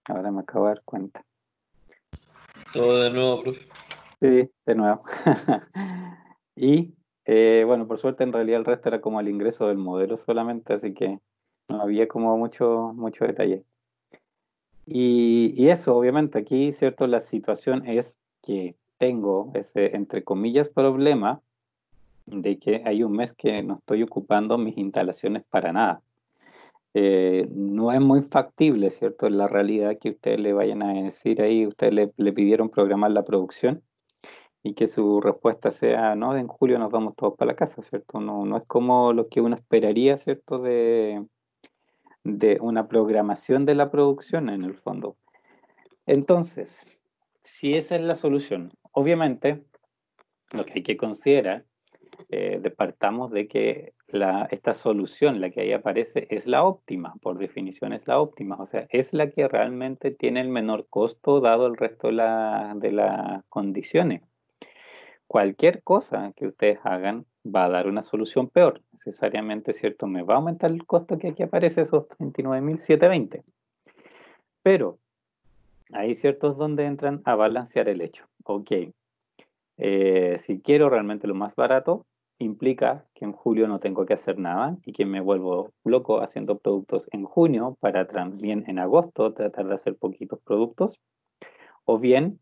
Ahora me acabo de dar cuenta. Todo de nuevo, profe. Sí, de nuevo. Y bueno, por suerte en realidad el resto era como el ingreso del modelo solamente, así que no había como mucho detalle. Y eso, obviamente, aquí, ¿cierto? La situación es que tengo ese, entre comillas, problema de que hay un mes que no estoy ocupando mis instalaciones para nada. No es muy factible, ¿cierto? En la realidad que ustedes le vayan a decir ahí, ustedes le pidieron programar la producción y que su respuesta sea, no, en julio nos vamos todos para la casa, ¿cierto? No, no es como lo que uno esperaría, ¿cierto? De una programación de la producción en el fondo. Entonces, si esa es la solución, obviamente lo que hay que considerar, partamos de que esta solución, la que ahí aparece, es la óptima, por definición es la óptima, o sea, es la que realmente tiene el menor costo dado el resto de las condiciones. Cualquier cosa que ustedes hagan va a dar una solución peor, necesariamente, ¿cierto? Me va a aumentar el costo que aquí aparece, esos 39.720. Pero ahí, ¿cierto? Es donde entran a balancear el hecho. Ok, si quiero realmente lo más barato, implica que en julio no tengo que hacer nada y que me vuelvo loco haciendo productos en junio para también en agosto tratar de hacer poquitos productos. O bien,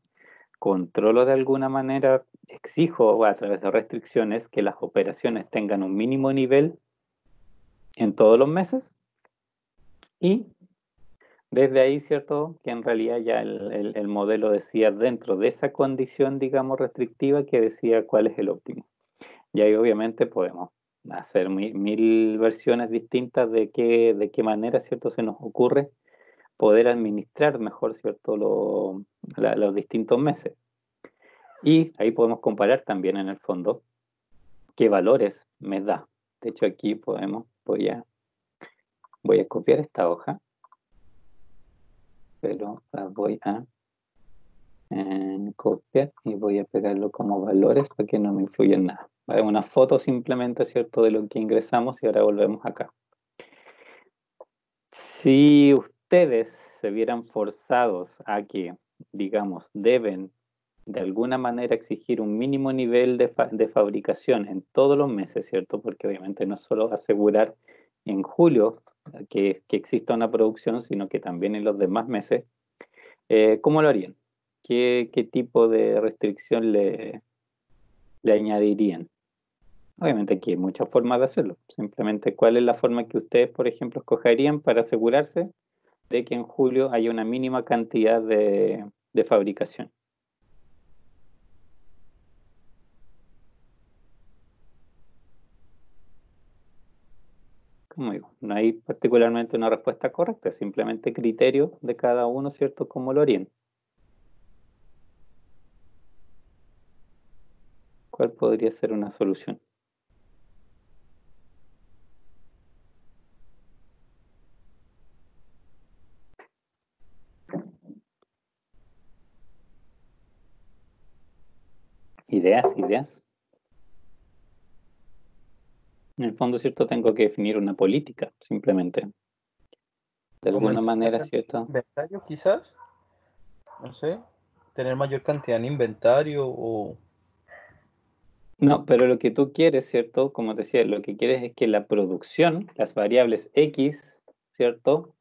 controlo de alguna manera, exijo a través de restricciones que las operaciones tengan un mínimo nivel en todos los meses y desde ahí, ¿cierto? Que en realidad ya el modelo decía dentro de esa condición, digamos, restrictiva que decía cuál es el óptimo. Y ahí obviamente podemos hacer mil versiones distintas de qué manera, ¿cierto? Se nos ocurre poder administrar mejor, ¿cierto? Los distintos meses. Y ahí podemos comparar también en el fondo qué valores me da. De hecho aquí voy a copiar esta hoja, pero la voy a copiar y voy a pegarlo como valores para que no me influya en nada. Vale, una foto simplemente, ¿cierto? De lo que ingresamos y ahora volvemos acá. Si ustedes se vieran forzados a que, digamos, deben de alguna manera exigir un mínimo nivel de fabricación en todos los meses, ¿cierto? Porque obviamente no es solo asegurar en julio que exista una producción, sino que también en los demás meses. ¿Cómo lo harían? ¿Qué tipo de restricción le añadirían? Obviamente aquí hay muchas formas de hacerlo. Simplemente, ¿cuál es la forma que ustedes, por ejemplo, escogerían para asegurarse de que en julio haya una mínima cantidad de fabricación? Como digo, no hay particularmente una respuesta correcta, es simplemente criterio de cada uno, ¿cierto? ¿Cómo lo harían? ¿Cuál podría ser una solución? Ideas. En el fondo, ¿cierto? Tengo que definir una política, simplemente. De alguna Aumentar la manera, cantidad de ¿cierto? inventario, quizás, no sé, tener mayor cantidad en inventario o... No, pero lo que tú quieres, ¿cierto? Como te decía, lo que quieres es que la producción, las variables X, ¿cierto?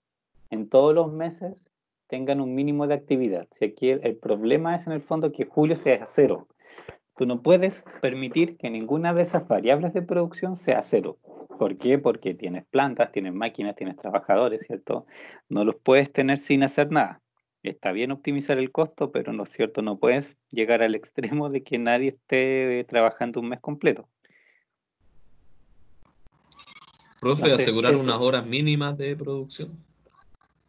En todos los meses tengan un mínimo de actividad. Si aquí el problema es en el fondo que julio sea cero. Tú no puedes permitir que ninguna de esas variables de producción sea cero. ¿Por qué? Porque tienes plantas, tienes máquinas, tienes trabajadores, ¿cierto? No los puedes tener sin hacer nada. Está bien optimizar el costo, pero no es cierto, no puedes llegar al extremo de que nadie esté trabajando un mes completo. Profe, Entonces, asegurar unas eso, horas mínimas de producción.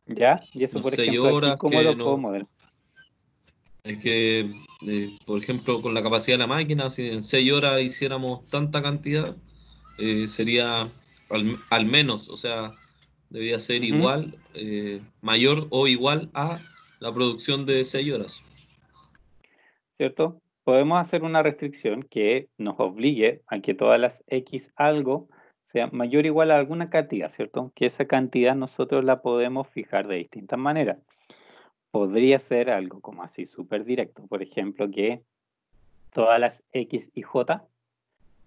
¿ya? Y eso, No por 6 ejemplo, aquí, horas ¿cómo que lo puedo no. modelar? Es que, por ejemplo, con la capacidad de la máquina, si en 6 horas hiciéramos tanta cantidad, sería al menos, o sea, debería ser Ujú, igual, mayor o igual a la producción de 6 horas. ¿cierto? Podemos hacer una restricción que nos obligue a que todas las X algo sea mayor o igual a alguna cantidad, ¿cierto? Que esa cantidad nosotros la podemos fijar de distintas maneras. podría ser algo como así súper directo. Por ejemplo, que todas las X y J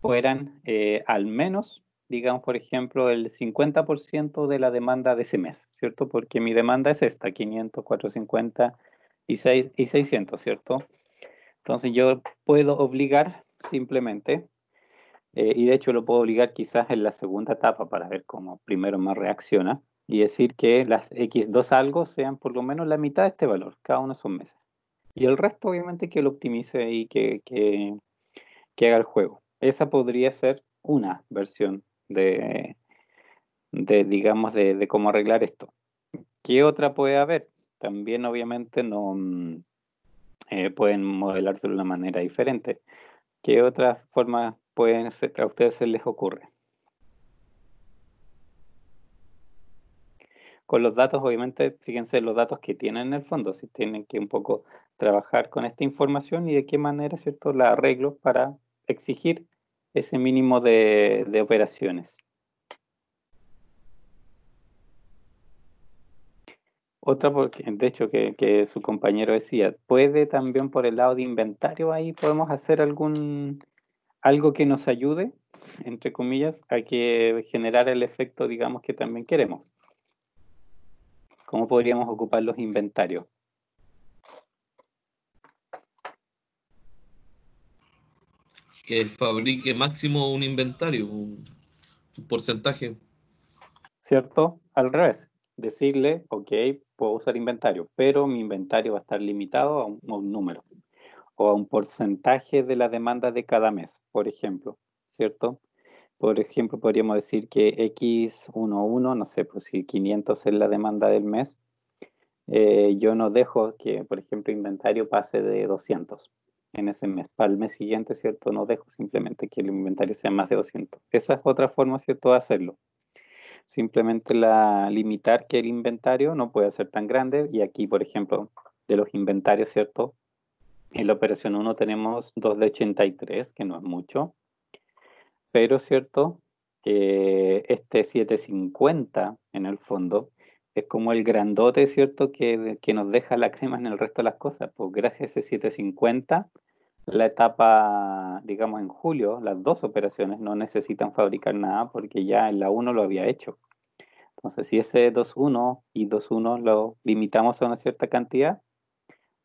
fueran al menos, digamos, por ejemplo, el 50% de la demanda de ese mes, ¿cierto? Porque mi demanda es esta, 500, 450 y 600, ¿cierto? Entonces yo puedo obligar simplemente, y de hecho lo puedo obligar quizás en la segunda etapa para ver cómo primero me reacciona, y decir que las X2 algo sean por lo menos la mitad de este valor, cada uno son meses. Y el resto obviamente que lo optimice y que haga el juego. Esa podría ser una versión digamos, de cómo arreglar esto. ¿Qué otra puede haber? También obviamente no pueden modelar de una manera diferente. ¿Qué otras formas pueden ser, a ustedes se les ocurre? Con los datos, obviamente, fíjense los datos que tienen en el fondo, si tienen que un poco trabajar con esta información y de qué manera, ¿cierto?, la arreglo para exigir ese mínimo de operaciones. Otra, porque, de hecho, que su compañero decía, puede también por el lado de inventario, ahí podemos hacer algo que nos ayude, entre comillas, a que generar el efecto, digamos, que también queremos. ¿Cómo podríamos ocupar los inventarios? Que fabrique máximo un inventario, un porcentaje. ¿Cierto? Al revés, decirle, ok, puedo usar inventario, pero mi inventario va a estar limitado a un número o a un porcentaje de la demanda de cada mes, por ejemplo, ¿cierto? Por ejemplo, podríamos decir que X11, no sé, pues si 500 es la demanda del mes, yo no dejo que, por ejemplo, inventario pase de 200 en ese mes. Para el mes siguiente, ¿cierto? No dejo simplemente que el inventario sea más de 200. Esa es otra forma, ¿cierto?, de hacerlo. Simplemente limitar que el inventario no puede ser tan grande. Y aquí, por ejemplo, de los inventarios, ¿cierto? En la operación 1 tenemos 2 de 83, que no es mucho. Pero, ¿cierto? Este 750 en el fondo es como el grandote, ¿cierto? Que nos deja la crema en el resto de las cosas. Pues gracias a ese 750, la etapa, digamos, en julio, las dos operaciones no necesitan fabricar nada porque ya en la 1 lo había hecho. Entonces, si ese 2.1 y 2.1 lo limitamos a una cierta cantidad,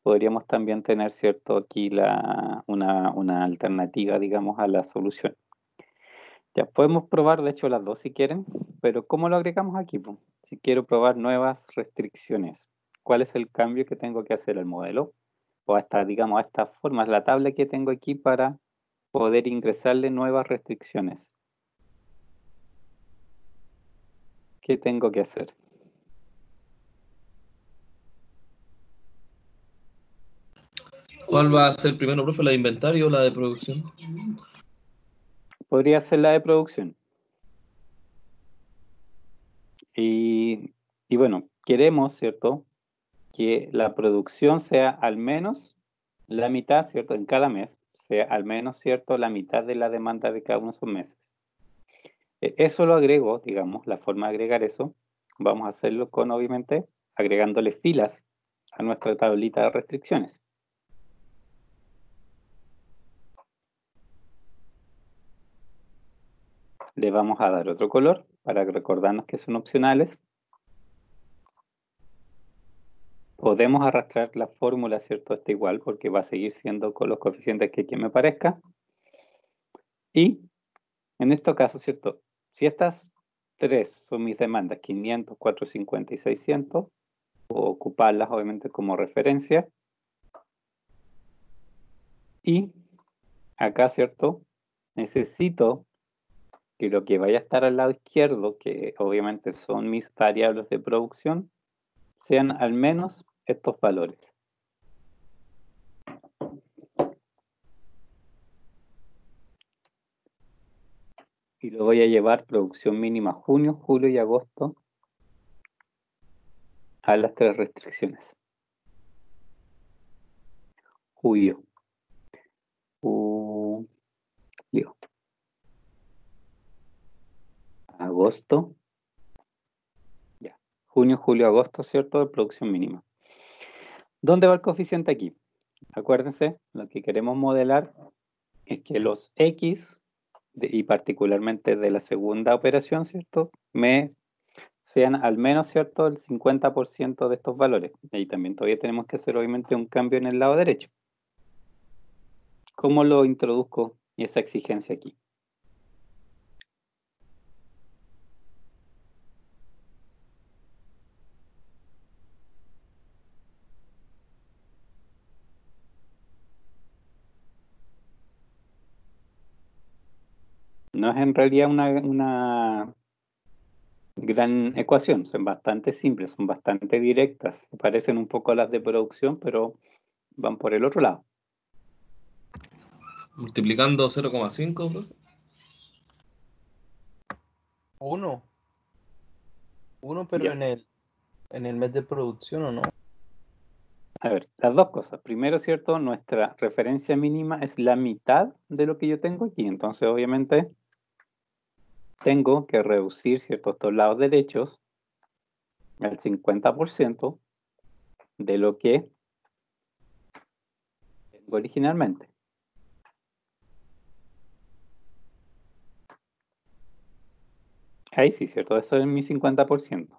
podríamos también tener, ¿cierto? Aquí una alternativa, digamos, a la solución. Ya podemos probar, de hecho, las dos si quieren, pero ¿cómo lo agregamos aquí, po? Si quiero probar nuevas restricciones, ¿cuál es el cambio que tengo que hacer al modelo? O hasta, digamos, a esta forma, la tabla que tengo aquí para poder ingresarle nuevas restricciones. ¿Qué tengo que hacer? ¿Cuál va a ser primero, profe, la de inventario o la de producción? Podría ser la de producción. Y bueno, queremos, ¿cierto?, que la producción sea al menos la mitad, ¿cierto? En cada mes, sea al menos, ¿cierto?, la mitad de la demanda de cada uno de esos meses. Eso lo agrego, digamos, la forma de agregar eso, vamos a hacerlo con, obviamente, agregándole filas a nuestra tablita de restricciones. Le vamos a dar otro color para recordarnos que son opcionales. Podemos arrastrar la fórmula, ¿cierto? Está igual porque va a seguir siendo con los coeficientes que me parezca. Y en este caso, ¿cierto? Si estas tres son mis demandas, 500, 450 y 600, puedo ocuparlas obviamente como referencia. Y acá, ¿cierto? Necesito que lo que vaya a estar al lado izquierdo, que obviamente son mis variables de producción, sean al menos estos valores. Y lo voy a llevar producción mínima junio, julio y agosto a las tres restricciones. Julio. Julio. Agosto. Ya. Junio, julio, agosto, ¿cierto? De producción mínima. ¿Dónde va el coeficiente aquí? Acuérdense, lo que queremos modelar es que los X, y particularmente de la segunda operación, ¿cierto? Sean al menos, ¿cierto? El 50% de estos valores. Y también todavía tenemos que hacer, obviamente, un cambio en el lado derecho. ¿Cómo lo introduzco esa exigencia aquí? No es en realidad una gran ecuación, son bastante simples, son bastante directas, se parecen un poco a las de producción, pero van por el otro lado. Multiplicando 0,5, ¿no? 1. 1, pero Ya. en el mes de producción, ¿o no? A ver, las dos cosas. Primero, ¿cierto? Nuestra referencia mínima es la mitad de lo que yo tengo aquí. Entonces, obviamente, tengo que reducir, ¿cierto? Estos lados derechos al 50% de lo que tengo originalmente. Ahí sí, ¿cierto? Eso es mi 50%.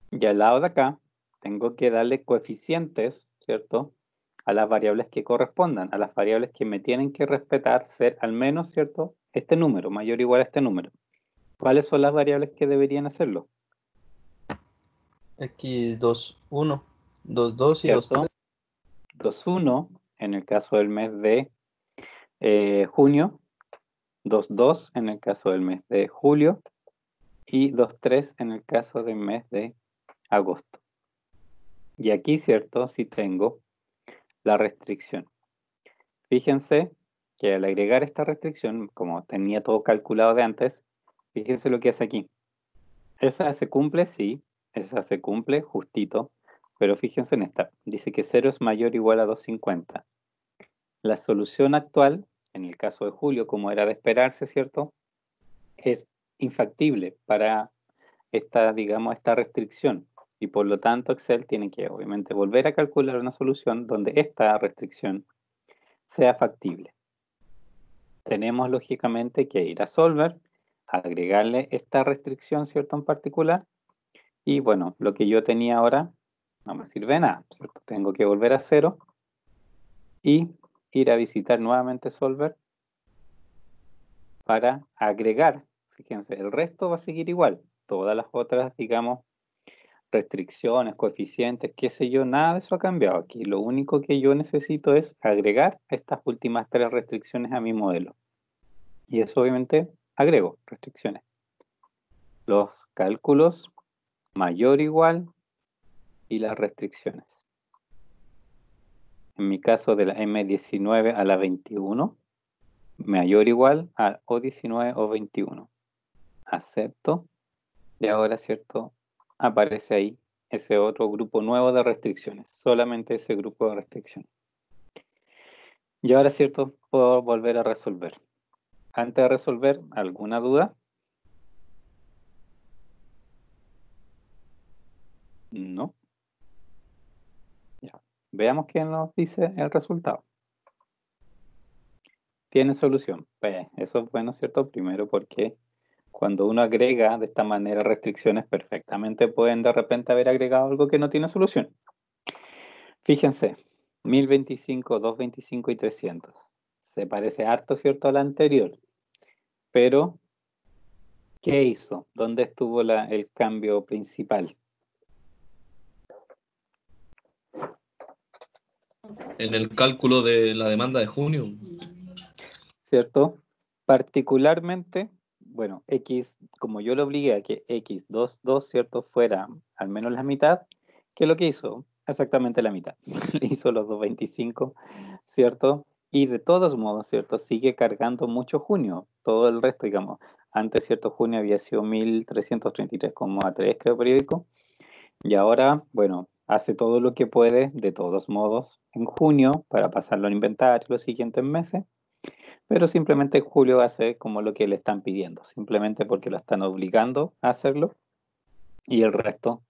Y al lado de acá, tengo que darle coeficientes, ¿cierto? A las variables que correspondan, a las variables que me tienen que respetar ser al menos, ¿cierto? Este número, mayor o igual a este número. ¿Cuáles son las variables que deberían hacerlo? X2, 1, 2, 2 y 2, 3. ¿Cierto? 2,1 en el caso del mes de junio, 2,2 en el caso del mes de julio y 2,3 en el caso del mes de agosto. Y aquí, ¿cierto? Sí tengo la restricción. Fíjense que al agregar esta restricción, como tenía todo calculado de antes, fíjense lo que hace aquí. Esa se cumple, sí, esa se cumple justito, pero fíjense en esta. Dice que 0 es mayor o igual a 250. La solución actual, en el caso de julio, como era de esperarse, ¿cierto? Es infactible para esta, digamos, esta restricción. Y por lo tanto, Excel tiene que, obviamente, volver a calcular una solución donde esta restricción sea factible. Tenemos, lógicamente, que ir a Solver, agregarle esta restricción, ¿cierto? En particular. Y bueno, lo que yo tenía ahora no me sirve de nada, ¿cierto? Tengo que volver a 0 y ir a visitar nuevamente Solver para agregar. Fíjense, el resto va a seguir igual. Todas las otras, digamos, restricciones, coeficientes, qué sé yo, nada de eso ha cambiado aquí. Lo único que yo necesito es agregar estas últimas 3 restricciones a mi modelo. Y eso obviamente agrego restricciones. Los cálculos mayor o igual y las restricciones. En mi caso de la M19 a la 21, mayor o igual a O19 o 21. Acepto. Y ahora, ¿cierto? Aparece ahí ese otro grupo nuevo de restricciones. Solamente ese grupo de restricciones. Y ahora, ¿cierto? Puedo volver a resolver. Antes de resolver, ¿alguna duda? No. Ya. Veamos qué nos dice el resultado. Tiene solución. Pues eso es bueno, ¿cierto? Primero porque cuando uno agrega de esta manera restricciones, perfectamente pueden de repente haber agregado algo que no tiene solución. Fíjense, 1025, 225 y 300. Se parece harto, ¿cierto? A la anterior. Pero, ¿qué hizo? ¿Dónde estuvo el cambio principal? En el cálculo de la demanda de junio. ¿Cierto? Particularmente, bueno, X, como yo lo obligué a que X22, ¿cierto? Fuera al menos la mitad, ¿qué es lo que hizo? Exactamente la mitad. Le hizo los 225, ¿cierto? Y de todos modos, ¿cierto? Sigue cargando mucho junio. Todo el resto, digamos, antes, ¿cierto? Junio había sido 1333,3, creo, periódico. Y ahora, bueno, hace todo lo que puede, de todos modos, en junio, para pasarlo al inventario los siguientes meses. Pero simplemente Julio hace como lo que le están pidiendo, simplemente porque lo están obligando a hacerlo y el resto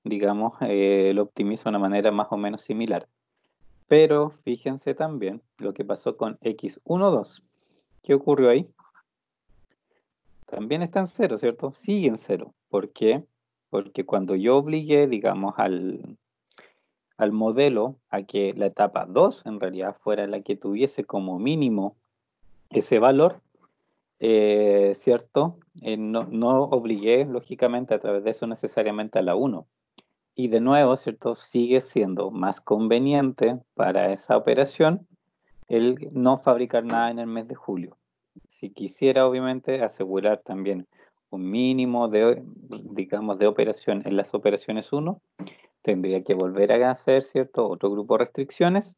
digamos, lo optimizo de una manera más o menos similar. Pero fíjense también lo que pasó con x12. ¿Qué ocurrió ahí? También está en cero, ¿cierto? Sigue en cero. ¿Por qué? Porque cuando yo obligué, digamos, al modelo a que la etapa 2 en realidad fuera la que tuviese como mínimo ese valor, ¿cierto? No obligué, lógicamente, a través de eso necesariamente a la 1. Y de nuevo, ¿cierto? Sigue siendo más conveniente para esa operación el no fabricar nada en el mes de julio. Si quisiera, obviamente, asegurar también un mínimo de, digamos, de operación en las operaciones 1, tendría que volver a hacer, ¿cierto? Otro grupo de restricciones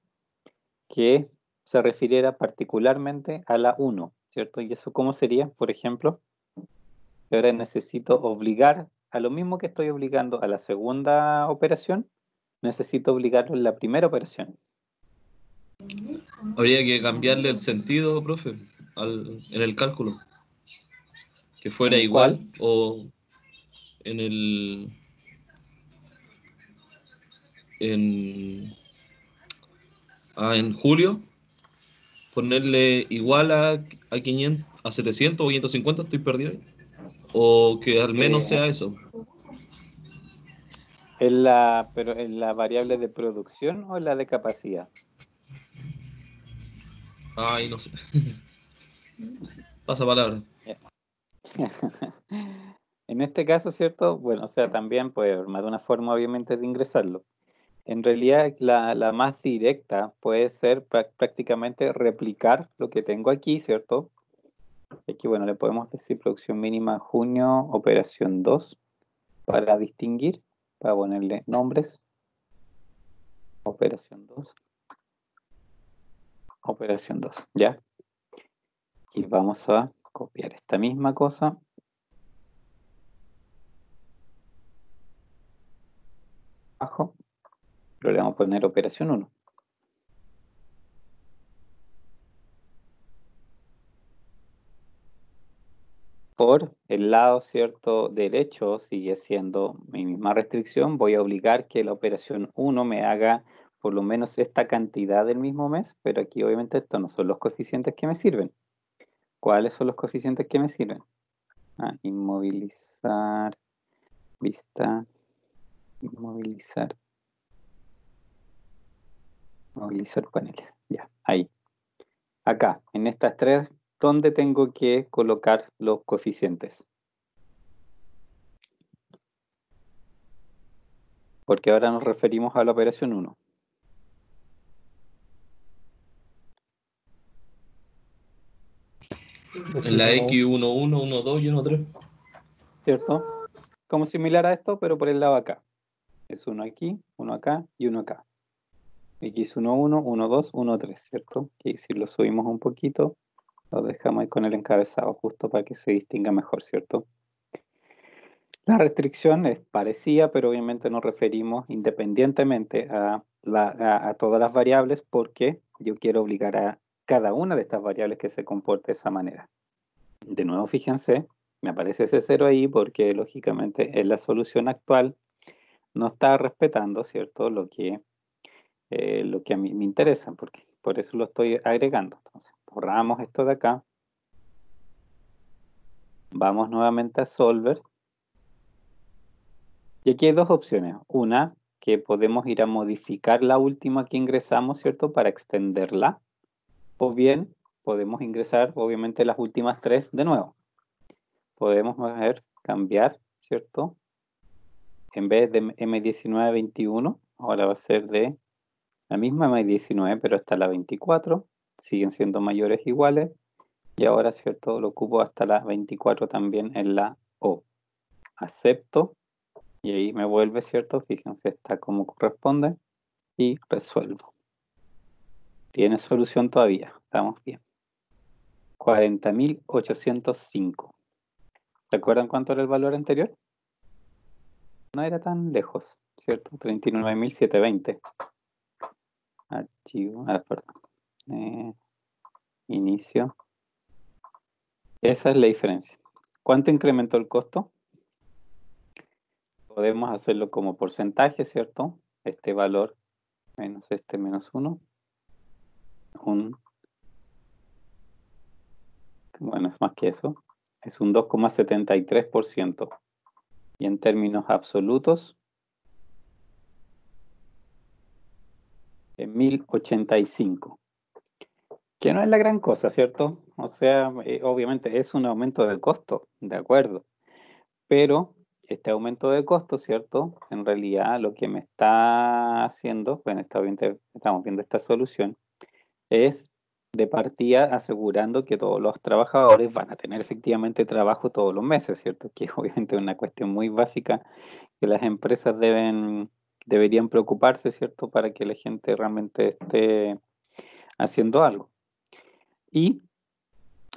que se refiriera particularmente a la 1, ¿cierto? ¿Y eso cómo sería? Por ejemplo, ahora necesito obligar a lo mismo que estoy obligando a la segunda operación, necesito obligarlo en la primera operación. Habría que cambiarle el sentido, profe, en el cálculo. Que fuera ¿En el cual? igual o en el... en julio, ponerle igual a 500, a 700 o 550, estoy perdido ahí. O que al menos Eh, sea eso. pero ¿en la variable de producción o en la de capacidad? Ay, no sé. Pasa palabra. Ya. En este caso, ¿cierto? Bueno, o sea, también puede haber más de una forma, obviamente, de ingresarlo. En realidad, la más directa puede ser prácticamente replicar lo que tengo aquí, ¿cierto? Aquí, bueno, le podemos decir producción mínima junio, operación 2, para distinguir, para ponerle nombres. Operación 2, operación 2, ¿ya? Y vamos a copiar esta misma cosa. Abajo, pero le vamos a poner operación 1. Por el lado, ¿cierto? Derecho sigue siendo mi misma restricción. Voy a obligar que la operación 1 me haga por lo menos esta cantidad del mismo mes, pero aquí obviamente estos no son los coeficientes que me sirven. ¿Cuáles son los coeficientes que me sirven? Inmovilizar, vista, inmovilizar, movilizar paneles. Ya, ahí. Acá, en estas tres, ¿dónde tengo que colocar los coeficientes? Porque ahora nos referimos a la operación 1. En la X11, 12 y 13. ¿Cierto? Como similar a esto, pero por el lado acá. Es uno aquí, uno acá y uno acá. X11, 12, 13, ¿cierto? Que si lo subimos un poquito, lo dejamos ahí con el encabezado, justo para que se distinga mejor, ¿cierto? La restricción es parecida, pero obviamente nos referimos independientemente a todas las variables, porque yo quiero obligar a cada una de estas variables que se comporte de esa manera. De nuevo, fíjense, me aparece ese cero ahí porque lógicamente en la solución actual no está respetando, ¿cierto? Lo que a mí me interesa, porque por eso lo estoy agregando. Entonces, borramos esto de acá. Vamos nuevamente a Solver. Y aquí hay dos opciones. Una, que podemos ir a modificar la última que ingresamos, ¿cierto? Para extenderla. O bien, podemos ingresar, obviamente, las últimas tres de nuevo. Podemos cambiar, ¿cierto? En vez de M1921, ahora va a ser de la misma M19, pero hasta la 24. Siguen siendo mayores o iguales. Y ahora, ¿cierto? Lo ocupo hasta la 24 también en la O. Acepto. Y ahí me vuelve, ¿cierto? Fíjense, está como corresponde. Y resuelvo. Tiene solución todavía. Estamos bien. 40.805. ¿Se acuerdan cuánto era el valor anterior? No era tan lejos, ¿cierto? 39.720. Archivo. Perdón. Inicio. Esa es la diferencia. ¿Cuánto incrementó el costo? podemos hacerlo como porcentaje, ¿cierto? Este valor menos este menos 1. Bueno, es más que eso. Es un 2,73%. Y en términos absolutos, en 1085. Que no es la gran cosa, ¿cierto? O sea, obviamente es un aumento del costo, de acuerdo. Pero este aumento de costo, ¿cierto? En realidad lo que me está haciendo, bueno, estamos viendo esta solución, es de partida asegurando que todos los trabajadores van a tener efectivamente trabajo todos los meses, ¿cierto? Que obviamente es una cuestión muy básica que las empresas deberían preocuparse, ¿cierto? Para que la gente realmente esté haciendo algo. Y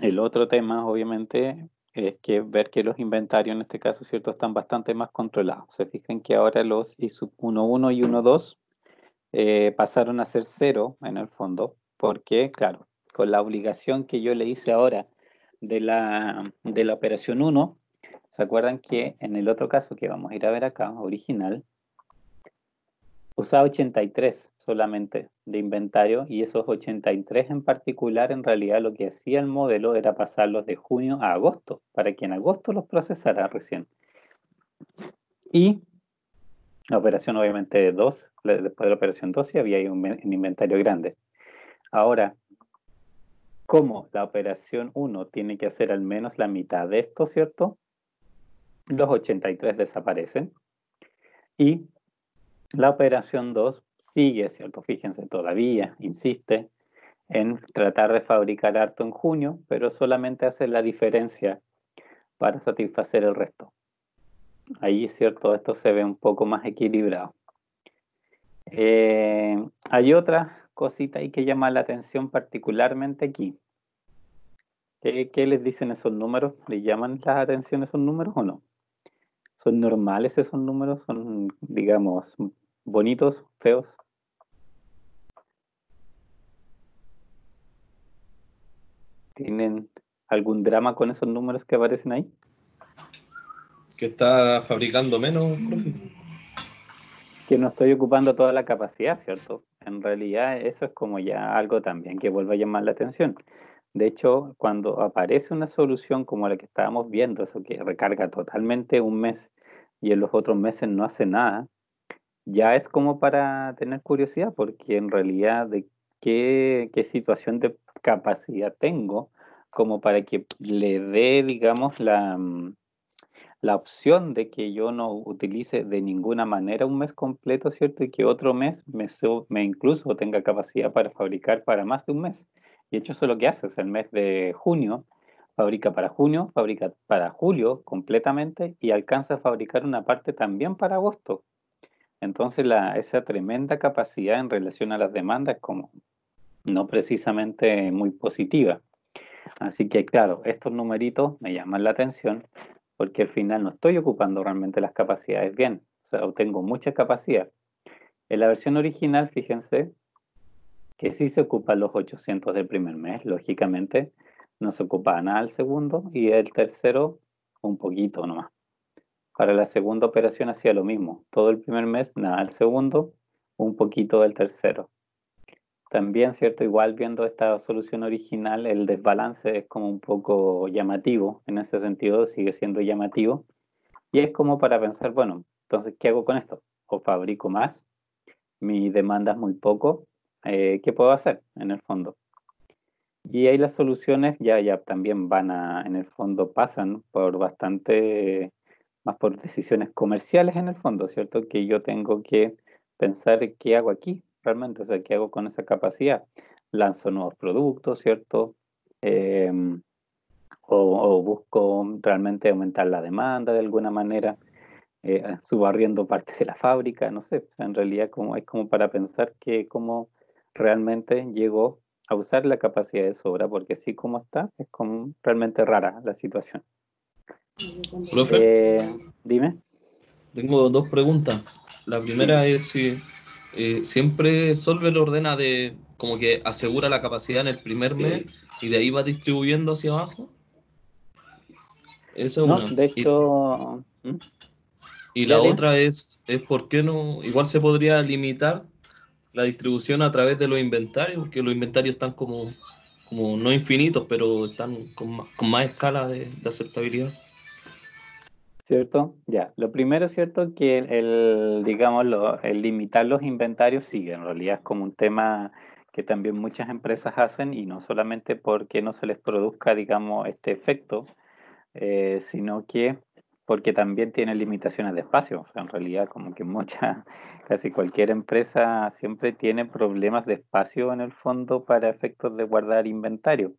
el otro tema, obviamente, es que ver que los inventarios en este caso, ¿cierto?, están bastante más controlados. Se fijan que ahora los ISUP 1.1 y 1.2 pasaron a ser cero en el fondo, porque, claro, con la obligación que yo le hice ahora de la operación 1, ¿se acuerdan que en el otro caso que vamos a ir a ver acá, original, usaba 83 solamente de inventario y esos 83 en particular en realidad lo que hacía el modelo era pasarlos de junio a agosto para que en agosto los procesara recién. Y la operación obviamente 2, después de la operación 2 sí había un inventario grande. Ahora, como la operación 1 tiene que hacer al menos la mitad de esto, ¿cierto? Los 83 desaparecen y la operación 2 sigue, ¿cierto? Fíjense, todavía insiste en tratar de fabricar harto en junio, pero solamente hace la diferencia para satisfacer el resto. Ahí, ¿cierto? Esto se ve un poco más equilibrado. Hay otra cosita ahí que llama la atención particularmente aquí. ¿Qué les dicen esos números? ¿Les llaman la atención esos números o no? ¿Son normales esos números? ¿Son, digamos, bonitos, feos? ¿Tienen algún drama con esos números que aparecen ahí? Que está fabricando menos, profe. Que no estoy ocupando toda la capacidad, ¿cierto? En realidad eso es como ya algo también que vuelve a llamar la atención. De hecho, cuando aparece una solución como la que estábamos viendo, eso que recarga totalmente un mes y en los otros meses no hace nada, ya es como para tener curiosidad, porque en realidad de qué situación de capacidad tengo como para que le dé, digamos, la opción de que yo no utilice de ninguna manera un mes completo, ¿cierto? Y que otro mes me incluso tenga capacidad para fabricar para más de un mes. Y de hecho eso es lo que hace, o sea, el mes de junio fabrica para junio, fabrica para julio completamente y alcanza a fabricar una parte también para agosto. Entonces esa tremenda capacidad en relación a las demandas es como no precisamente muy positiva. Así que claro, estos numeritos me llaman la atención porque al final no estoy ocupando realmente las capacidades bien. O sea, tengo mucha capacidad. En la versión original, fíjense que sí se ocupan los 800 del primer mes, lógicamente. No se ocupa nada el segundo y el tercero un poquito nomás. Para la segunda operación hacía lo mismo. Todo el primer mes, nada el segundo, un poquito del tercero. También, ¿cierto? Igual viendo esta solución original, el desbalance es como un poco llamativo, en ese sentido sigue siendo llamativo. Y es como para pensar, bueno, entonces, ¿qué hago con esto? O fabrico más, mi demanda es muy poco, ¿qué puedo hacer en el fondo? Y ahí las soluciones ya también en el fondo pasan por bastante, más por decisiones comerciales en el fondo, ¿cierto? Que yo tengo que pensar qué hago aquí realmente, o sea, qué hago con esa capacidad. Lanzo nuevos productos, ¿cierto? O busco realmente aumentar la demanda de alguna manera, subarriendo parte de la fábrica, no sé, en realidad es como para pensar que cómo realmente llego a usar la capacidad de sobra, porque así como está, es como realmente rara la situación. Profe, Dime. tengo dos preguntas. La primera es si siempre Solver ordena de como que asegura la capacidad en el primer mes y de ahí va distribuyendo hacia abajo. Esa es No, una. de hecho, Y la Ya, dime. otra es por qué no, igual se podría limitar la distribución a través de los inventarios, porque los inventarios están como no infinitos, pero están con más escala de aceptabilidad. ¿Cierto? Ya. Lo primero, ¿cierto? Que digamos, el limitar los inventarios sí, en realidad es como un tema que también muchas empresas hacen y no solamente porque no se les produzca, digamos, este efecto, sino que porque también tienen limitaciones de espacio. O sea, en realidad como que casi cualquier empresa siempre tiene problemas de espacio en el fondo para efectos de guardar inventario.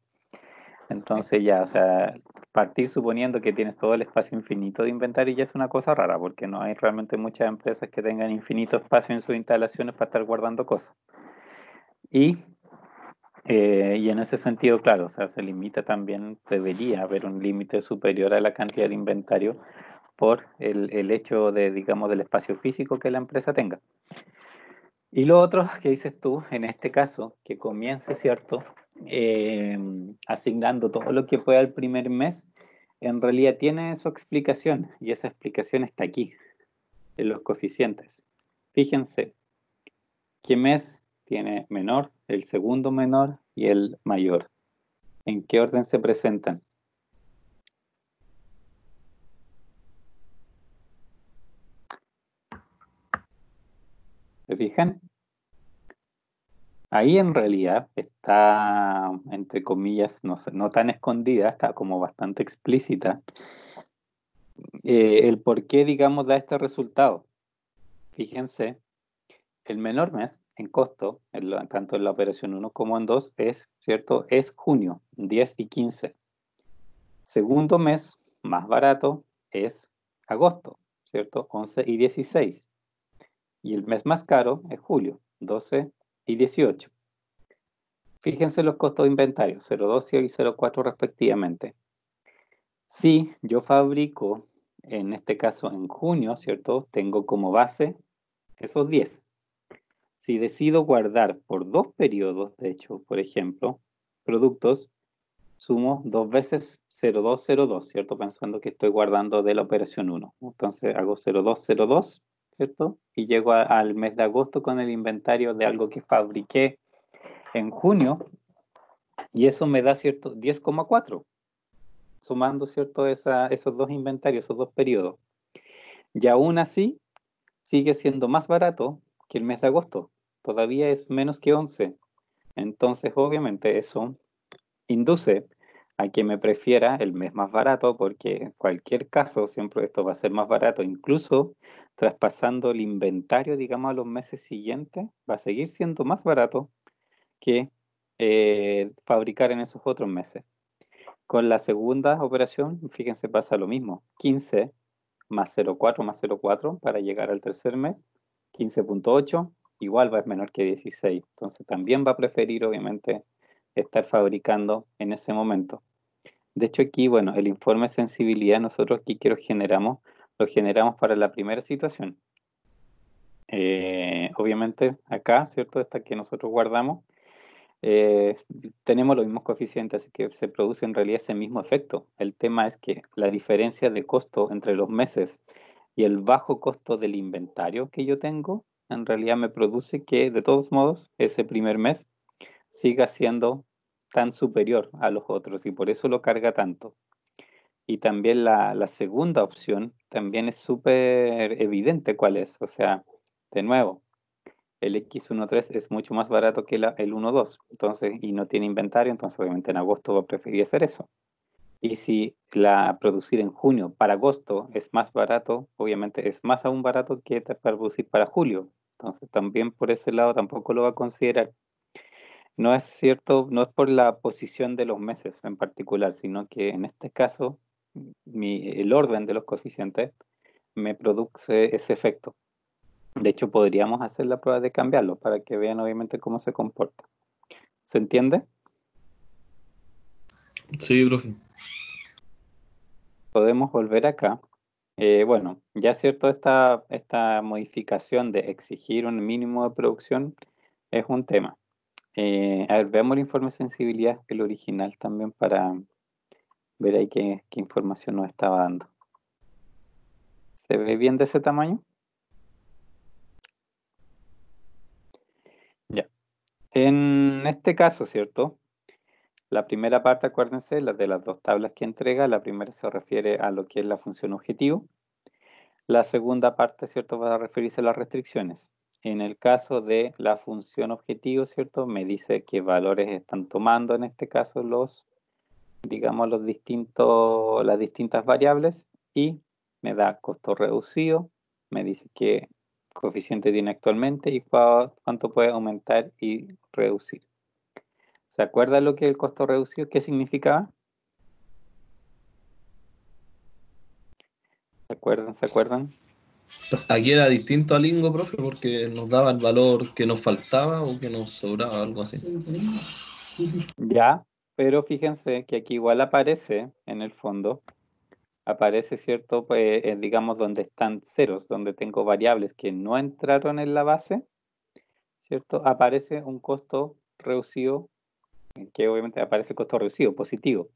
Entonces ya, o sea, partir suponiendo que tienes todo el espacio infinito de inventario ya es una cosa rara, porque no hay realmente muchas empresas que tengan infinito espacio en sus instalaciones para estar guardando cosas. Y, y en ese sentido, claro, o sea, se limita también, debería haber un límite superior a la cantidad de inventario por el hecho de, digamos, del espacio físico que la empresa tenga. Y lo otro que dices tú, en este caso, que comience, ¿cierto? Eh, Asignando todo lo que pueda el primer mes, en realidad tiene su explicación y esa explicación está aquí, en los coeficientes. Fíjense, ¿qué mes tiene menor, el segundo menor y el mayor? ¿En qué orden se presentan? ¿Se fijan? Ahí en realidad está, entre comillas, no, no tan escondida, está como bastante explícita el por qué, digamos, da este resultado. Fíjense, el menor mes en costo, tanto en la operación 1 como en 2, es, ¿cierto? Es junio, 10 y 15. Segundo mes más barato es agosto, ¿cierto? 11 y 16. Y el mes más caro es julio, 12 y 18. Fíjense los costos de inventario, 0,2 y 0,4 respectivamente. Si yo fabrico, en este caso en junio, ¿cierto? Tengo como base esos 10. Si decido guardar por 2 periodos, de hecho, por ejemplo, productos, sumo 2 veces 0,202, ¿cierto? Pensando que estoy guardando de la operación 1. Entonces hago 0,202, ¿cierto? Y llego al mes de agosto con el inventario de algo que fabriqué en junio y eso me da, ¿cierto? 10,4, sumando, ¿cierto? Esos dos inventarios, esos 2 periodos. Y aún así, sigue siendo más barato que el mes de agosto. Todavía es menos que 11. Entonces, obviamente, eso induce a que me prefiera el mes más barato, porque en cualquier caso, siempre esto va a ser más barato, incluso traspasando el inventario, digamos, a los meses siguientes, va a seguir siendo más barato que fabricar en esos otros meses. Con la segunda operación, fíjense, pasa lo mismo, 15 más 0,4 más 0,4 para llegar al tercer mes, 15,8, igual va a ser menor que 16. Entonces también va a preferir, obviamente, estar fabricando en ese momento. De hecho, aquí, bueno, el informe de sensibilidad, nosotros aquí que lo generamos para la primera situación. Obviamente, acá, ¿cierto? Esta que nosotros guardamos, eh, tenemos los mismos coeficientes, así que se produce en realidad ese mismo efecto. El tema es que la diferencia de costo entre los meses y el bajo costo del inventario que yo tengo, en realidad me produce que, de todos modos, ese primer mes siga siendo tan superior a los otros y por eso lo carga tanto. Y también la segunda opción también es súper evidente cuál es. O sea, de nuevo, el X13 es mucho más barato que el 12. Entonces, y no tiene inventario, entonces obviamente en agosto va a preferir hacer eso. Y si producir en junio para agosto es más barato, obviamente es más aún barato que para producir para julio. Entonces también por ese lado tampoco lo va a considerar. No es cierto, no es por la posición de los meses en particular, sino que en este caso el orden de los coeficientes me produce ese efecto. De hecho, podríamos hacer la prueba de cambiarlo para que vean obviamente cómo se comporta. ¿Se entiende? Sí, profe. Podemos volver acá. Bueno, ya cierto, esta modificación de exigir un mínimo de producción es un tema. A ver, veamos el informe de sensibilidad, el original también, para ver ahí qué información nos estaba dando. ¿Se ve bien de ese tamaño? Ya. En este caso, ¿cierto? La primera parte, acuérdense, la de las dos tablas que entrega. La primera se refiere a lo que es la función objetivo. La segunda parte, ¿cierto? Va a referirse a las restricciones. En el caso de la función objetivo, ¿cierto? Me dice qué valores están tomando en este caso digamos, las distintas variables y me da costo reducido, me dice qué coeficiente tiene actualmente y cuánto puede aumentar y reducir. ¿Se acuerdan lo que es el costo reducido? ¿Qué significaba? ¿Se acuerdan? Aquí era distinto al Ingo, profe, porque nos daba el valor que nos faltaba o que nos sobraba, algo así. Ya, pero fíjense que aquí igual aparece en el fondo, aparece, ¿cierto? Pues, digamos, donde están ceros, donde tengo variables que no entraron en la base, ¿cierto? Aparece un costo reducido, que obviamente aparece el costo reducido, positivo.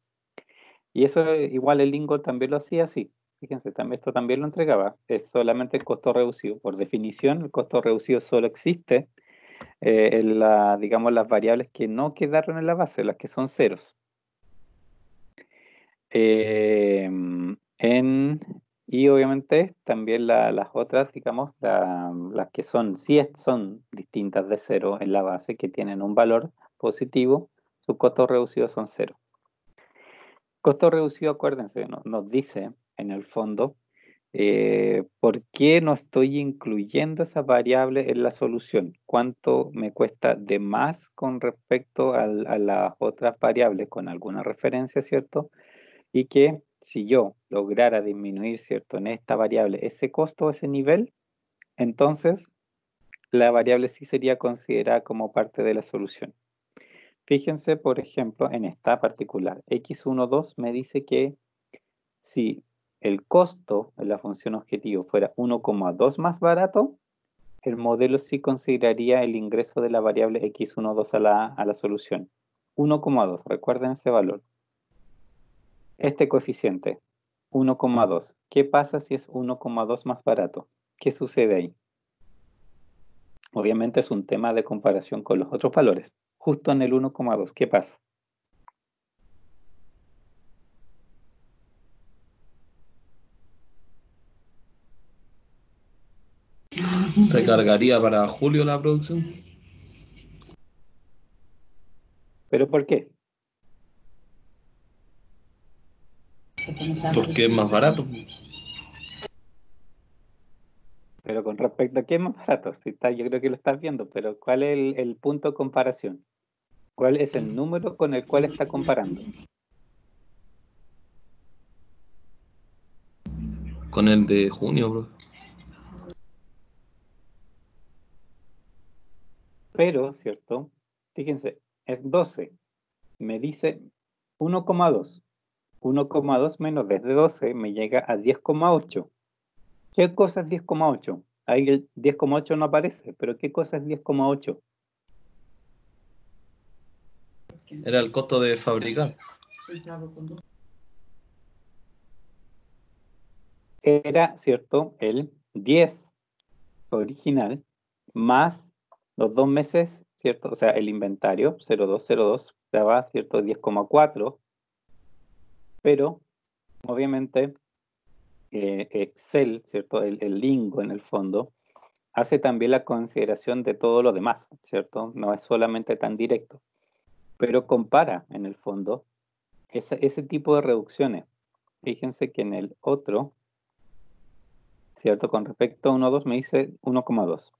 Y eso igual el Lingo también lo hacía así. Fíjense, esto también lo entregaba. Es solamente el costo reducido. Por definición, el costo reducido solo existe digamos, las variables que no quedaron en la base, las que son ceros. Y obviamente también las otras, digamos, las que sí son distintas de cero en la base, que tienen un valor positivo, sus costos reducidos son cero. Costo reducido, acuérdense, nos dice en el fondo por qué no estoy incluyendo esa variable en la solución. ¿Cuánto me cuesta de más con respecto a las otras variables con alguna referencia, ¿cierto? Y que si yo lograra disminuir, ¿cierto? En esta variable ese costo, ese nivel, entonces la variable sí sería considerada como parte de la solución. Fíjense, por ejemplo, en esta particular, x12 me dice que si el costo de la función objetivo fuera 1,2 más barato, el modelo sí consideraría el ingreso de la variable x12 a la solución. 1,2, recuerden ese valor. Este coeficiente, 1,2. ¿Qué pasa si es 1,2 más barato? ¿Qué sucede ahí? Obviamente es un tema de comparación con los otros valores. Justo en el 1,2, ¿qué pasa? ¿Se cargaría para julio la producción? ¿Pero por qué? Porque es más barato. Pero con respecto a qué es más barato, si está, yo creo que lo estás viendo, pero ¿cuál es el punto de comparación? ¿Cuál es el número con el cual está comparando? Con el de junio, bro. Pero, ¿cierto? Fíjense, es 12. Me dice 1,2. 1,2 menos desde 12 me llega a 10,8. ¿Qué cosa es 10,8? Ahí el 10,8 no aparece, pero ¿qué cosa es 10,8? Era el costo de fabricar. Era, ¿cierto? El 10 original más los 2 meses, ¿cierto? O sea, el inventario 0202 daba, ¿cierto? 10,4, pero obviamente Excel, ¿cierto? El Lingo en el fondo hace también la consideración de todo lo demás, ¿cierto? No es solamente tan directo, pero compara en el fondo ese tipo de reducciones. Fíjense que en el otro, ¿cierto? Con respecto a 1,2 me dice 1,2.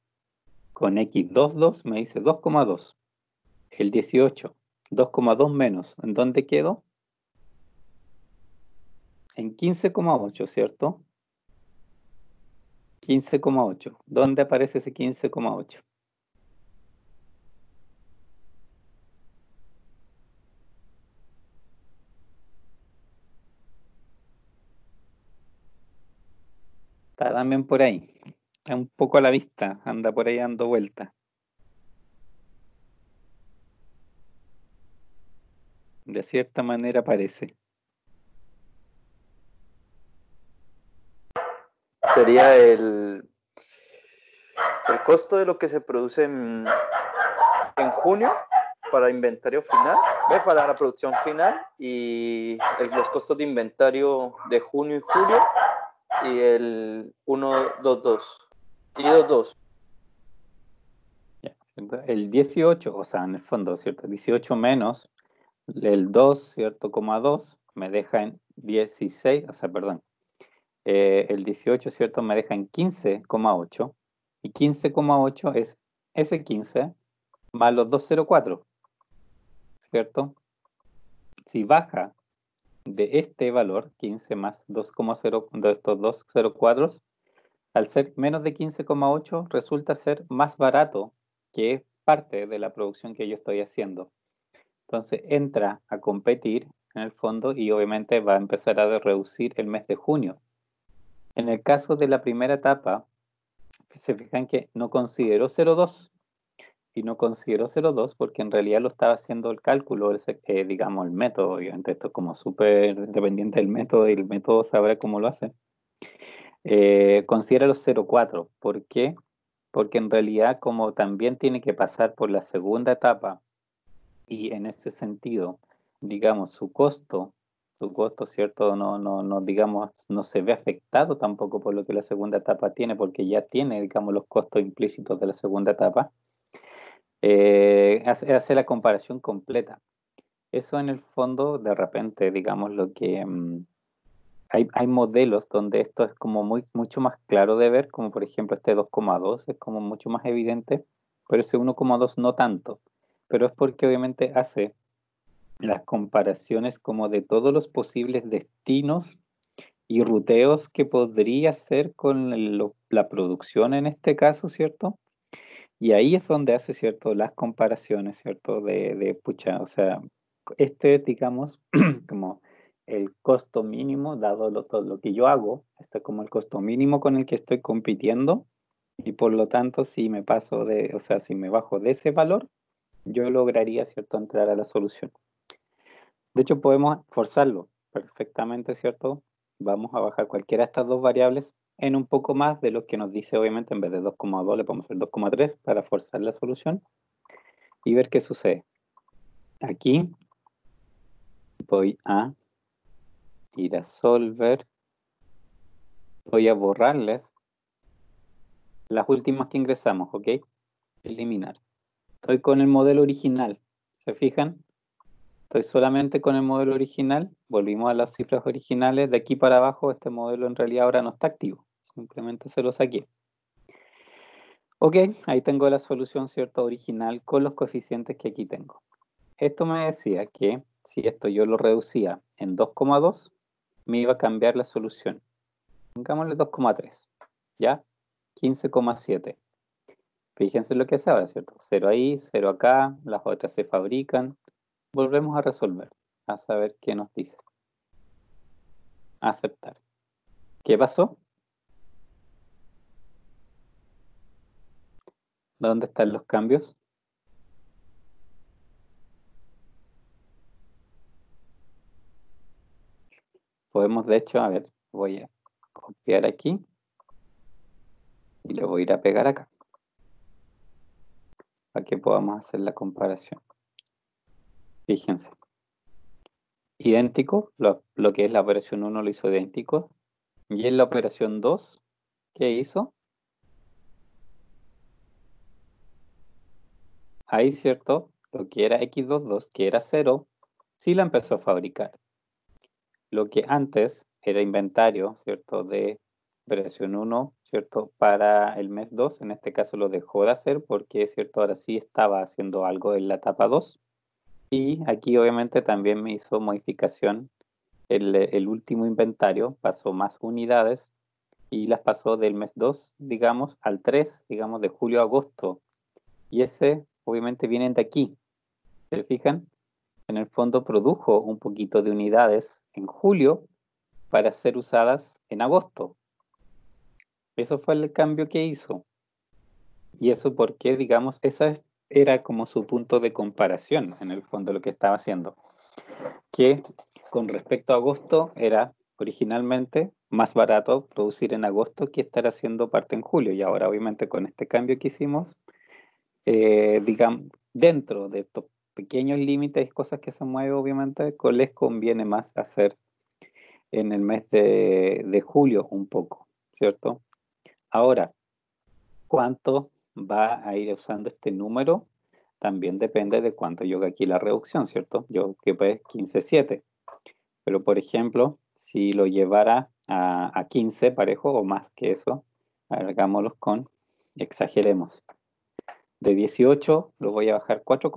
Con x22 me dice 2,2. El 18, 2,2 menos. ¿En dónde quedo? En 15,8, ¿cierto? 15,8. ¿Dónde aparece ese 15,8? Está también por ahí. Está un poco a la vista. Anda por ahí dando vuelta. De cierta manera parece. sería el costo de lo que se produce en junio para inventario final, para la producción final, y los costos de inventario de junio y julio, y el 122 y 22. El 18, o sea, en el fondo, ¿cierto? 18 menos el 2, ¿cierto? Coma 2 me deja en 16, o sea, perdón. El 18, ¿cierto? Me deja en 15,8. Y 15,8 es ese 15 más los 204, ¿cierto? Si baja de este valor, 15 más 2,0 de estos 204, al ser menos de 15,8, resulta ser más barato que parte de la producción que yo estoy haciendo. Entonces entra a competir en el fondo y obviamente va a empezar a reducir el mes de junio. En el caso de la primera etapa, se fijan que no consideró 0,2 y no consideró 0,2 porque en realidad lo estaba haciendo el cálculo, digamos el método, obviamente esto es como súper dependiente del método y el método sabrá cómo lo hace. Considera los 0,4. ¿Por qué? Porque en realidad como también tiene que pasar por la segunda etapa y en ese sentido, digamos, su costo, ¿cierto? Digamos, no se ve afectado tampoco por lo que la segunda etapa tiene, porque ya tiene, digamos, los costos implícitos de la segunda etapa. Hace la comparación completa. Eso en el fondo, de repente, digamos, lo que hay modelos donde esto es como mucho más claro de ver, como por ejemplo este 2,2 es como mucho más evidente, pero ese 1,2 no tanto. Pero es porque obviamente hace las comparaciones como de todos los posibles destinos y ruteos que podría ser con la producción en este caso, ¿cierto? Y ahí es donde hace, ¿cierto? Las comparaciones, ¿cierto? Pucha, o sea, digamos, como el costo mínimo, dado todo lo que yo hago, este es como el costo mínimo con el que estoy compitiendo, y por lo tanto, si me paso o sea, si me bajo de ese valor, yo lograría, ¿cierto?, entrar a la solución. De hecho, podemos forzarlo perfectamente, ¿cierto? Vamos a bajar cualquiera de estas dos variables en un poco más de lo que nos dice, obviamente, en vez de 2,2 le podemos hacer 2,3 para forzar la solución y ver qué sucede. Aquí voy a ir a Solver, voy a borrarles las últimas que ingresamos, ¿ok? Eliminar. Estoy con el modelo original, ¿se fijan? Estoy solamente con el modelo original, volvimos a las cifras originales, de aquí para abajo este modelo en realidad ahora no está activo, simplemente se lo saqué. Ok, ahí tengo la solución, ¿cierto? Original con los coeficientes que aquí tengo. Esto me decía que si esto yo lo reducía en 2,2, me iba a cambiar la solución. Pongámosle 2,3, ¿ya? 15,7. Fíjense lo que es ahora, ¿cierto? 0 ahí, 0 acá, las otras se fabrican. Volvemos a resolver, a saber qué nos dice. Aceptar. ¿Qué pasó? ¿Dónde están los cambios? Podemos, de hecho, a ver, voy a copiar aquí y lo voy a ir a pegar acá para que podamos hacer la comparación. Fíjense. Idéntico, lo que es la operación 1 lo hizo idéntico. Y en la operación 2, ¿qué hizo? Ahí, ¿cierto? Lo que era x22, que era 0, sí la empezó a fabricar. Lo que antes era inventario, ¿cierto? De operación 1, ¿cierto? Para el mes 2, en este caso lo dejó de hacer porque, ¿cierto? Ahora sí estaba haciendo algo en la etapa 2. Y aquí obviamente también me hizo modificación. El último inventario pasó más unidades y las pasó del mes 2, digamos, al 3, digamos, de julio a agosto. Y ese obviamente vienen de aquí. ¿Se fijan? En el fondo produjo un poquito de unidades en julio para ser usadas en agosto. Eso fue el cambio que hizo. Y eso porque, digamos, esa era como su punto de comparación, en el fondo, lo que estaba haciendo. Que con respecto a agosto era originalmente más barato producir en agosto que estar haciendo parte en julio. Y ahora, obviamente, con este cambio que hicimos, digamos, dentro de estos pequeños límites, cosas que se mueven, obviamente, les conviene más hacer en el mes de julio un poco, ¿cierto? Ahora, ¿cuánto va a ir usando este número? También depende de cuánto yo haga aquí la reducción, ¿cierto? Yo que pues 15,7. Pero, por ejemplo, si lo llevara a 15 parejo o más que eso, hagámoslo con, exageremos. De 18 lo voy a bajar 4,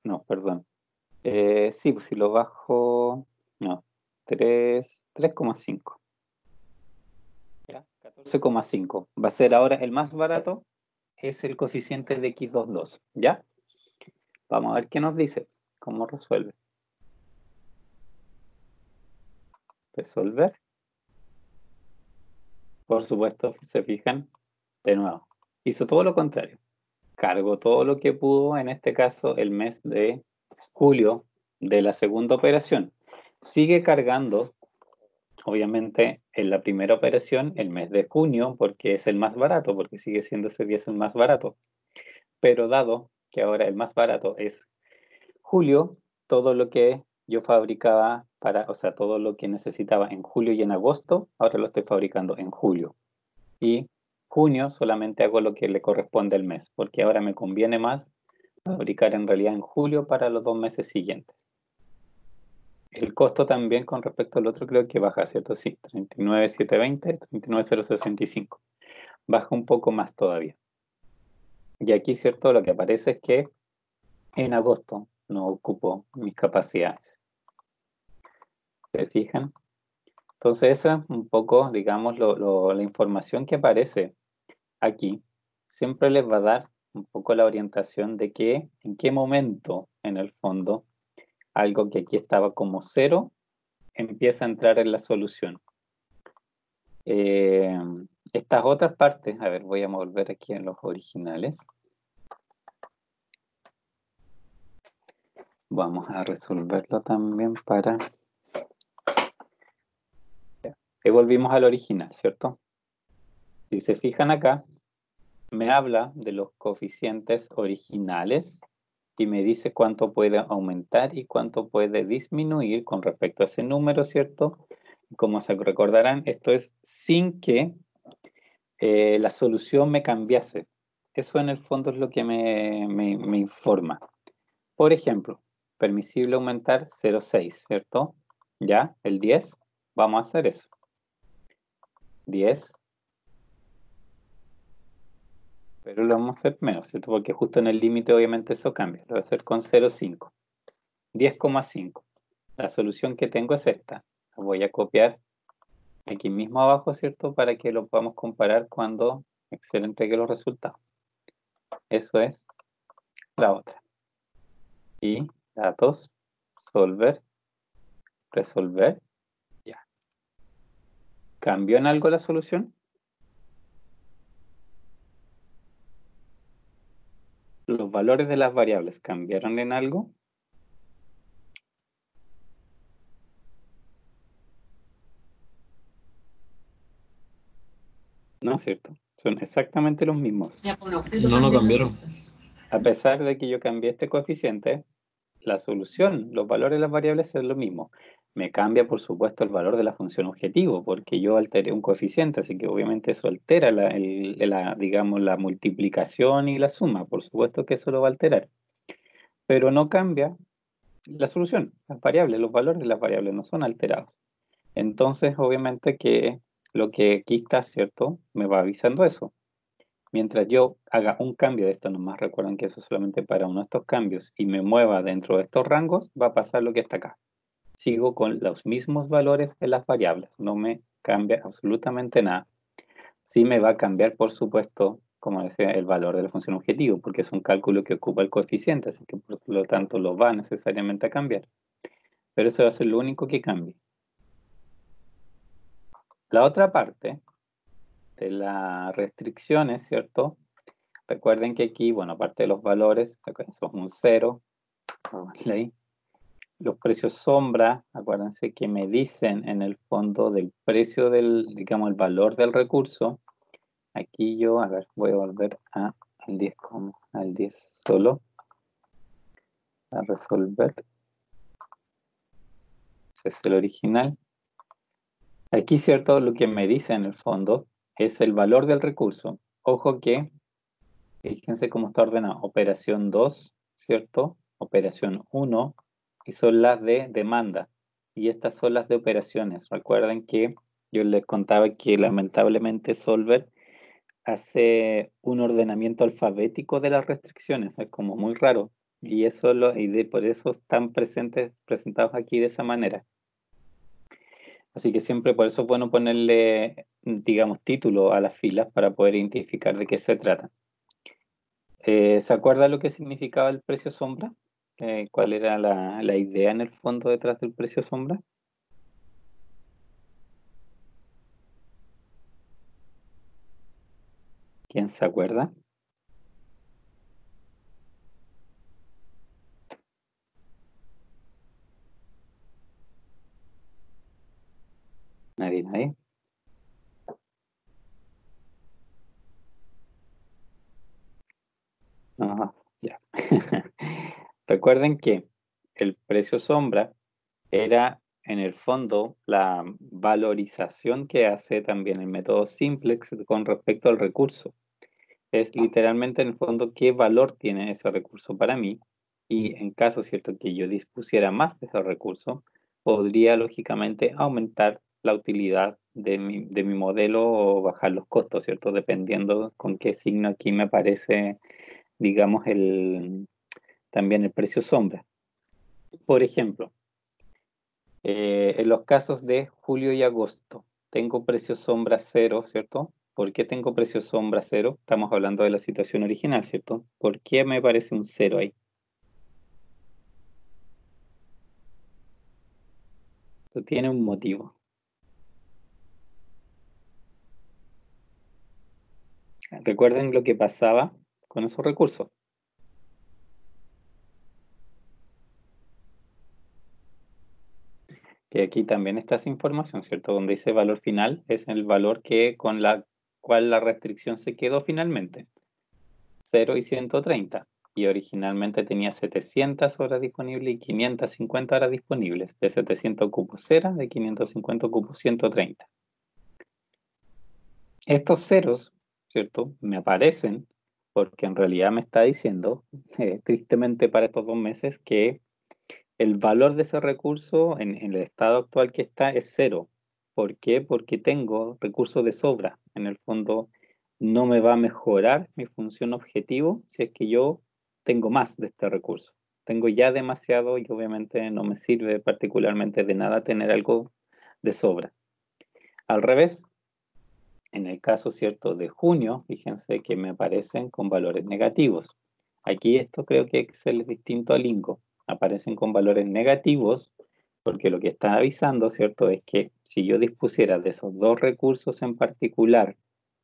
no, perdón. Sí, pues si lo bajo, no, 3,5. ¿Ya? 14,5. Va a ser ahora el más barato, es el coeficiente de x22, ¿ya? Vamos a ver qué nos dice, cómo resuelve. Resolver. Por supuesto, se fijan, de nuevo, hizo todo lo contrario. Cargó todo lo que pudo, en este caso el mes de julio de la segunda operación. Sigue cargando, obviamente, en la primera operación el mes de junio, porque es el más barato, porque sigue siendo ese 10 el más barato. Pero dado que ahora el más barato es julio, todo lo que yo fabricaba o sea, todo lo que necesitaba en julio y en agosto, ahora lo estoy fabricando en julio. Y junio solamente hago lo que le corresponde al mes, porque ahora me conviene más fabricar en realidad en julio para los 2 meses siguientes. El costo también con respecto al otro creo que baja, ¿cierto? Sí, 39,720, 39,065. Baja un poco más todavía. Y aquí, ¿cierto? Lo que aparece es que en agosto no ocupo mis capacidades. ¿Se fijan? Entonces esa es un poco, digamos, la información que aparece aquí. Siempre les va a dar un poco la orientación de que en qué momento, en el fondo, algo que aquí estaba como 0, empieza a entrar en la solución. Estas otras partes, a ver, voy a volver aquí a los originales. Vamos a resolverlo también para... Volvimos al original, ¿cierto? Si se fijan acá, me habla de los coeficientes originales y me dice cuánto puede aumentar y cuánto puede disminuir con respecto a ese número, ¿cierto? Como se recordarán, esto es sin que la solución me cambiase. Eso en el fondo es lo que me informa. Por ejemplo, permisible aumentar 0,6, ¿cierto? ¿Ya? El 10, vamos a hacer eso. 10, pero lo vamos a hacer menos, ¿cierto? Porque justo en el límite obviamente eso cambia. Lo voy a hacer con 0,5. 10,5. La solución que tengo es esta. La voy a copiar aquí mismo abajo, ¿cierto? Para que lo podamos comparar cuando Excel entregue los resultados. Eso es la otra. Y datos, solver, resolver, ya. ¿Cambió en algo la solución? ¿Los valores de las variables cambiaron en algo? No es cierto. Son exactamente los mismos. No cambiaron. A pesar de que yo cambié este coeficiente, la solución, los valores de las variables es lo mismo. Me cambia, por supuesto, el valor de la función objetivo, porque yo alteré un coeficiente, así que obviamente eso altera digamos, la multiplicación y la suma. Por supuesto que eso lo va a alterar. Pero no cambia la solución, las variables, los valores de las variables no son alterados. Entonces, obviamente que lo que aquí está, ¿cierto? Me va avisando eso. Mientras yo haga un cambio de esto, nomás recuerden que eso es solamente para uno de estos cambios, y me mueva dentro de estos rangos, va a pasar lo que está acá. Sigo con los mismos valores de las variables, no me cambia absolutamente nada. Sí me va a cambiar, por supuesto, como decía, el valor de la función objetivo, porque es un cálculo que ocupa el coeficiente, así que por lo tanto lo va necesariamente a cambiar. Pero eso va a ser lo único que cambie. La otra parte de las restricciones, ¿cierto? Recuerden que aquí, bueno, aparte de los valores, eso es un 0, ahí. los precios sombra, acuérdense que me dicen en el fondo del precio del, digamos, el valor del recurso. Aquí yo, a ver, voy a volver al 10 como al 10 solo a resolver. Ese es el original. Aquí, ¿cierto? Lo que me dice en el fondo es el valor del recurso. Ojo que, fíjense cómo está ordenado. Operación 2, ¿cierto? Operación 1 y son las de demanda. Y estas son las de operaciones. Recuerden que yo les contaba que lamentablemente Solver hace un ordenamiento alfabético de las restricciones. Es como muy raro. Y eso por eso están presentados aquí de esa manera. Así que siempre por eso es bueno ponerle, digamos, título a las filas para poder identificar de qué se trata. ¿Se acuerda lo que significaba el precio sombra? ¿Cuál era la idea en el fondo detrás del precio sombra? ¿Quién se acuerda? Nadie. No, ya. Recuerden que el precio sombra era en el fondo la valorización que hace también el método simplex con respecto al recurso. Es literalmente en el fondo qué valor tiene ese recurso para mí y en caso, ¿cierto?, que yo dispusiera más de ese recurso, podría lógicamente aumentar la utilidad de mi modelo o bajar los costos, ¿cierto?, dependiendo con qué signo aquí me aparece, digamos, también el precio sombra. Por ejemplo, en los casos de julio y agosto, tengo precio sombra 0, ¿cierto? ¿Por qué tengo precio sombra 0? Estamos hablando de la situación original, ¿cierto? ¿Por qué me parece un 0 ahí? Esto tiene un motivo. Recuerden lo que pasaba con esos recursos. Que aquí también está esa información, ¿cierto? Donde dice valor final es el valor que con la cual la restricción se quedó finalmente. 0 y 130. Y originalmente tenía 700 horas disponibles y 550 horas disponibles. De 700 cupos cera, de 550 cupos 130. Estos ceros, ¿cierto? Me aparecen porque en realidad me está diciendo, tristemente para estos 2 meses, que el valor de ese recurso en el estado actual que está es 0. ¿Por qué? Porque tengo recursos de sobra. En el fondo no me va a mejorar mi función objetivo si es que yo tengo más de este recurso. Tengo ya demasiado y obviamente no me sirve particularmente de nada tener algo de sobra. Al revés, en el caso, ¿cierto?, de junio, fíjense que me aparecen con valores negativos. Aquí esto creo que es distinto al INCO. Aparecen con valores negativos porque lo que está avisando, ¿cierto?, es que si yo dispusiera de esos dos recursos en particular,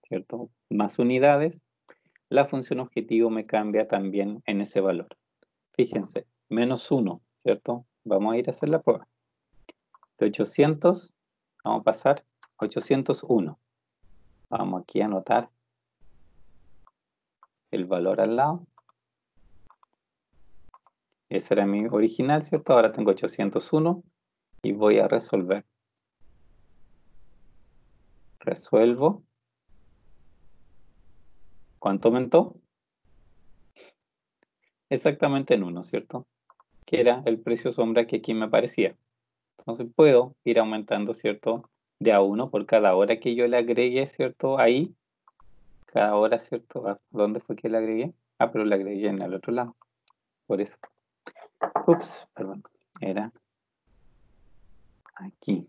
¿cierto?, más unidades, la función objetivo me cambia también en ese valor. Fíjense, -1, ¿cierto? Vamos a ir a hacer la prueba. De 800, vamos a pasar 801. Vamos aquí a anotar el valor al lado. Ese era mi original, ¿cierto? Ahora tengo 801 y voy a resolver. Resuelvo. ¿Cuánto aumentó? Exactamente en 1, ¿cierto? Que era el precio sombra que aquí me aparecía. Entonces puedo ir aumentando, ¿cierto? De a 1 por cada hora que yo le agregue, ¿cierto? Ahí. Cada hora, ¿cierto? ¿Dónde fue que le agregué? Ah, pero le agregué en el otro lado. Por eso. Ups, perdón. Era aquí.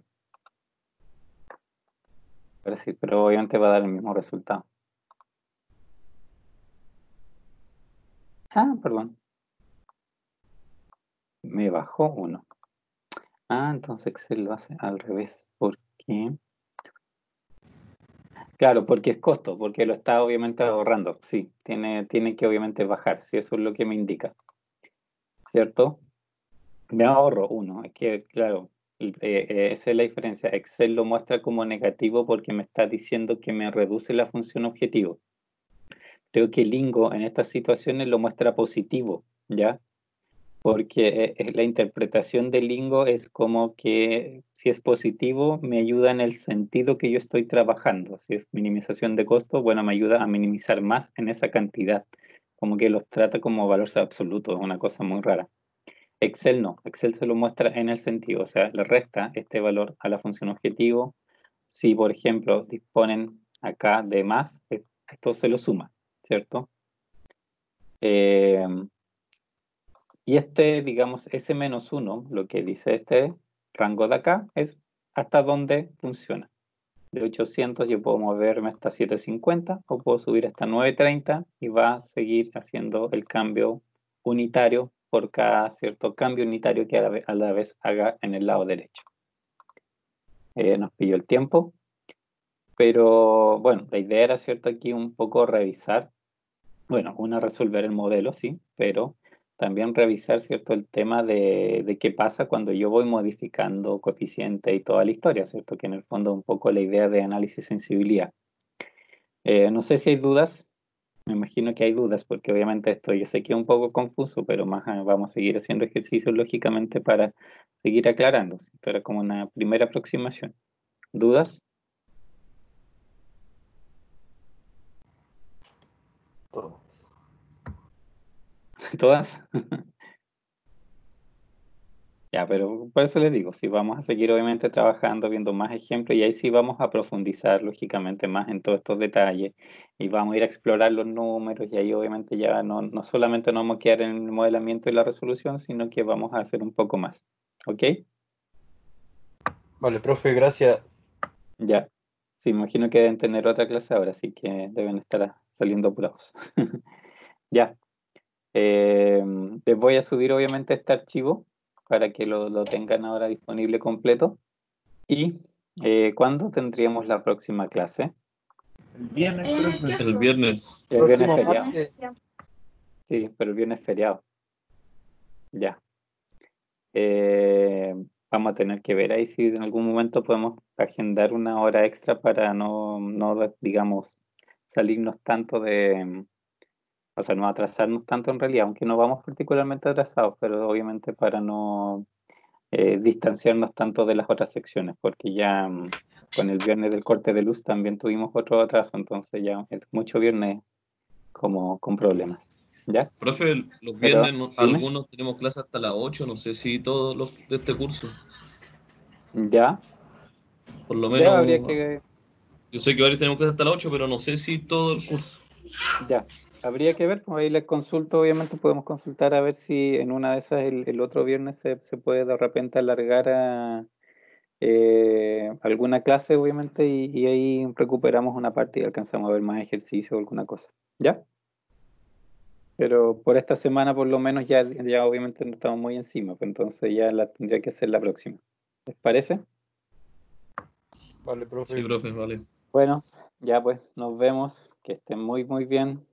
Ahora sí, pero obviamente va a dar el mismo resultado. Ah, perdón. Me bajó 1. Ah, entonces Excel lo hace al revés. ¿Por qué? Claro, porque es costo, porque lo está obviamente ahorrando. Sí, tiene que obviamente bajar, si eso es lo que me indica. ¿Cierto? Me ahorro uno. Es que, claro, esa es la diferencia. Excel lo muestra como negativo porque me está diciendo que me reduce la función objetivo. Creo que Lingo en estas situaciones lo muestra positivo, ¿ya? Porque la interpretación de Lingo es como que si es positivo, me ayuda en el sentido que yo estoy trabajando. Si es minimización de costo, bueno, me ayuda a minimizar más en esa cantidad. Como que los trata como valores absolutos, es una cosa muy rara. Excel no, Excel se lo muestra en el sentido, o sea, le resta este valor a la función objetivo. Si, por ejemplo, disponen acá de más, esto se lo suma, ¿cierto? Y digamos, ese menos 1, lo que dice este rango de acá, es hasta dónde funciona. De 800 yo puedo moverme hasta 750 o puedo subir hasta 930 y va a seguir haciendo el cambio unitario por cada cierto cambio unitario que a la vez haga en el lado derecho. Nos pilló el tiempo, pero bueno, la idea era, ¿cierto? Aquí un poco revisar, bueno, resolver el modelo, sí, pero también revisar, ¿cierto? El tema de qué pasa cuando yo voy modificando coeficiente y toda la historia, ¿cierto? Que en el fondo un poco la idea de análisis sensibilidad. No sé si hay dudas, me imagino que hay dudas porque obviamente esto yo sé que es un poco confuso, pero más vamos a seguir haciendo ejercicios lógicamente para seguir aclarando. Esto era como una primera aproximación. ¿Dudas? Todas. ¿Todas? Ya, pero por eso les digo, sí vamos a seguir obviamente trabajando, viendo más ejemplos y ahí sí vamos a profundizar lógicamente más en todos estos detalles y vamos a ir a explorar los números y ahí obviamente ya no solamente nos vamos a quedar en el modelamiento y la resolución, sino que vamos a hacer un poco más. ¿Ok? Vale, profe, gracias. Ya. Sí, imagino que deben tener otra clase ahora, así que deben estar saliendo apurados. Ya. Les voy a subir obviamente este archivo para que lo tengan ahora disponible completo. ¿Y cuándo tendríamos la próxima clase? El viernes, profe. El viernes. El viernes Próximo feriado. martes. Sí, pero el viernes feriado. Ya. Eh, Vamos a tener que ver ahí si en algún momento podemos agendar una hora extra para no digamos, salirnos tanto o sea, no atrasarnos tanto en realidad, aunque no vamos particularmente atrasados, pero obviamente para no distanciarnos tanto de las otras secciones, porque ya con el viernes del corte de luz también tuvimos otro atraso, entonces ya es mucho viernes como con problemas, ¿ya? Profe, los Pero viernes dime, algunos tenemos clase hasta las 8, no sé si todos los de este curso. ya, Por lo ya habría menos, que, yo sé que varios tenemos clase hasta las 8, pero no sé si todo el curso. ya, habría que ver, pues ahí les consulto, obviamente podemos consultar a ver si en una de esas el otro viernes se puede de repente alargar a alguna clase, obviamente, y ahí recuperamos una parte y alcanzamos a ver más ejercicio o alguna cosa, ¿ya? Pero por esta semana por lo menos ya obviamente no estamos muy encima, pues entonces ya la tendría que hacer la próxima. ¿Les parece? Vale, Sí, profe. profe, vale. Bueno, ya pues nos vemos, que estén muy bien.